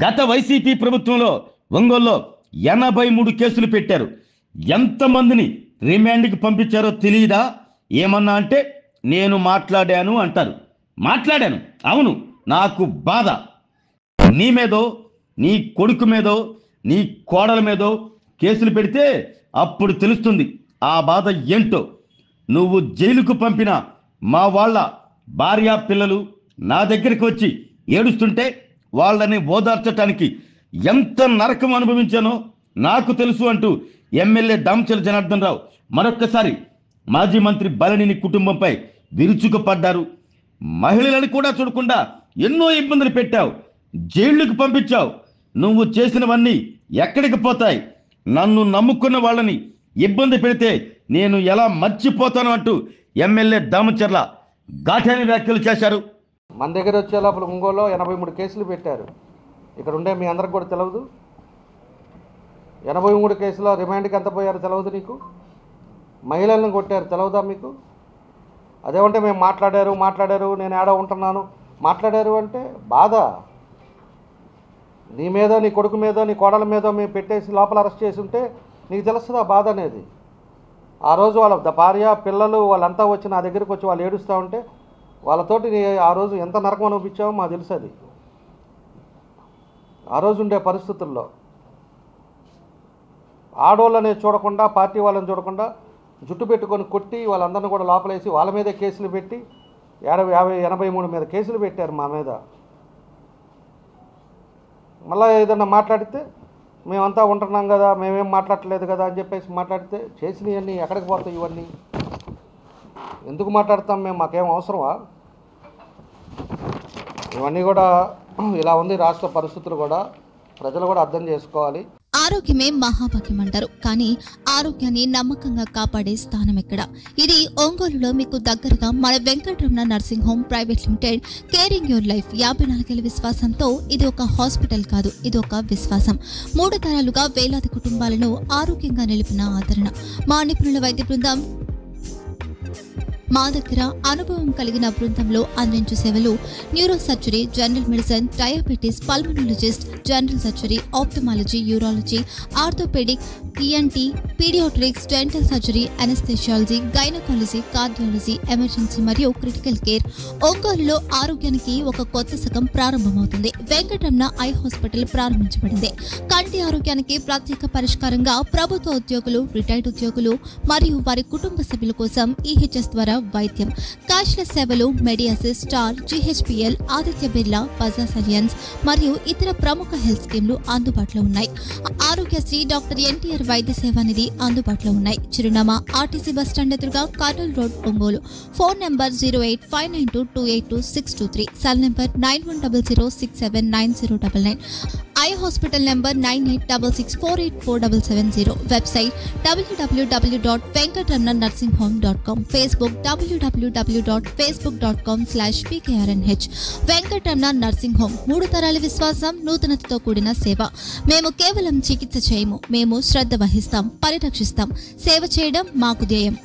గత వైసీపీ ప్రభుత్వంలో ఒంగోలులో 83 కేసులు పెట్టారు. ఎంతమందిని రిమాండ్కి పంపించారో తెలియదా? ఏమన్నా అంటే నేను మాట్లాడాను అంటారు. మాట్లాడాను, అవును, నాకు బాధ. నీ మీదో, నీ కొడుకు మీదో, నీ కోడల మీదో కేసులు పెడితే అప్పుడు తెలుస్తుంది ఆ బాధ ఏంటో. నువ్వు జైలుకు పంపిన మా వాళ్ళ భార్య పిల్లలు నా దగ్గరికి వచ్చి ఏడుస్తుంటే వాళ్ళని ఓదార్చడానికి ఎంత నరకం అనుభవించానో నాకు తెలుసు అంటూ ఎమ్మెల్యే దామచల జనార్దన్ రావు మరొక్కసారి మాజీ మంత్రి బలనేని కుటుంబంపై విరుచుకుపడ్డారు. మహిళలను కూడా చూడకుండా ఎన్నో ఇబ్బందులు పెట్టావు, జైళ్లకు పంపించావు. నువ్వు చేసినవన్నీ ఎక్కడికి పోతాయి? నన్ను నమ్ముకున్న వాళ్ళని ఇబ్బంది పెడితే నేను ఎలా మర్చిపోతాను అంటూ ఎమ్మెల్యే దామచర్ల ఘాటైన వ్యాఖ్యలు చేశారు. మన దగ్గర వచ్చే లోపల ఒంగోలులో 83 కేసులు పెట్టారు. ఇక్కడ ఉండే మీ అందరికి కూడా తెలియదు. 83 కేసులో రిమాండ్కి ఎంత పోయారో తెలియదు నీకు. మహిళలను కొట్టారు తెలియదా మీకు? అదేమంటే మేము మాట్లాడారు నేను ఏడా ఉంటున్నాను మాట్లాడారు అంటే బాధ. నీ మీద, నీ కొడుకు మీద, నీ కోడల మీద మేము పెట్టేసి లోపల అరెస్ట్ చేసి ఉంటే నీకు తెలుస్తుంది ఆ బాధ అనేది. ఆ రోజు వాళ్ళ భార్య పిల్లలు వాళ్ళంతా వచ్చి నా దగ్గరికి వచ్చి వాళ్ళు ఏడుస్తూ ఉంటే వాళ్ళతోటి ఆ రోజు ఎంత నరకం అనిపించామో మాకు తెలుసు. అది ఆ రోజు ఉండే పరిస్థితుల్లో ఆడోళ్ళని చూడకుండా, పార్టీ వాళ్ళని చూడకుండా జుట్టు పెట్టుకొని కొట్టి వాళ్ళందరినీ కూడా లోపలేసి వాళ్ళ మీదే కేసులు పెట్టి 83 మీద కేసులు పెట్టారు మా మీద. మళ్ళీ ఏదన్నా మాట్లాడితే మేమంతా ఉంటున్నాం కదా, మేమేం మాట్లాడట్లేదు కదా అని చెప్పేసి మాట్లాడితే చేసినవన్నీ ఎక్కడికి పోతాయి? ఇవన్నీ ఎందుకు మాట్లాడతాం మేము? మాకేం అవసరమా? ఇవన్నీ కూడా ఇలా ఉంది రాష్ట్ర పరిస్థితులు కూడా ప్రజలు కూడా అర్థం చేసుకోవాలి. ఆరోగ్యమే మహాభాగ్యం అంటారు, కానీ ఆరోగ్యాన్ని నమ్మకంగా కాపాడే స్థానం ఎక్కడ? ఇది ఒంగోలులో మీకు దగ్గరగా మన Venkataramana nursing home private limited. Caring your life 54 ఏళ్ల విశ్వాసంతో ఇది ఒక హాస్పిటల్ కాదు, ఇది ఒక విశ్వాసం. 3 తరాలుగా వేలాది కుటుంబాలను ఆరోగ్యంగా నిలిపిన ఆదరణ. మా నిపుణుల వైద్య బృందం మా దగ్గర అనుభవం కలిగిన బృందంలో అందించే సేవలు neuro surgery, general medicine, diabetes, pulmonologist, general surgery, ophthalmology, urology, orthopaedic, ENT, paediatrics, dental surgery, anaesthesiology, gynaecology, cardiology, emergency మరియు క్రిటికల్ కేర్. ఒంగోలులో ఆరోగ్యానికి ఒక కొత్త శకం ప్రారంభమవుతుంది. వెంకటరమణ ఐ హాస్పిటల్ ప్రారంభించబడింది. కంటి ఆరోగ్యానికి ప్రత్యేక పరిష్కారంగా ప్రభుత్వ ఉద్యోగులు, రిటైర్డ్ ఉద్యోగులు మరియు వారి కుటుంబ సభ్యుల కోసం ఈహెచ్ఎస్ ద్వారా వైద్యం, క్యాష్లెస్ సేవలు, మెడియాసిస్, స్టార్, జీహెచ్పీఎల్, ఆదిత్య బిర్లా, బజాజ్ అలియన్స్ మరియు ఇతర ప్రముఖ హెల్త్ స్కీమ్లు అందుబాటులో ఉన్నాయి. ఆరోగ్యశ్రీ, డాక్టర్ ఎన్టీఆర్ వైద్య సేవా నిధి అందుబాటులో ఉన్నాయి. చిరునామా ఆర్టీసీ బస్టాండ్ ఎదురుగా, Kurnool road, Ongole. Phone number 08592282623, cell number 9100679099, eye hospital number 9866484770, website www.venkatramananursinghome.com, Facebook www.facebook.com/pkrnh. Venkataramana nursing home, 3 తరాల విశ్వాసం, నూతనతతో కూడిన సేవ. మేము కేవలం చికిత్స చేయము, మేము శ్రద్ధ వహిస్తాం, పరిరక్షిస్తాం. సేవ చేయడం మాకు ధ్యేయం.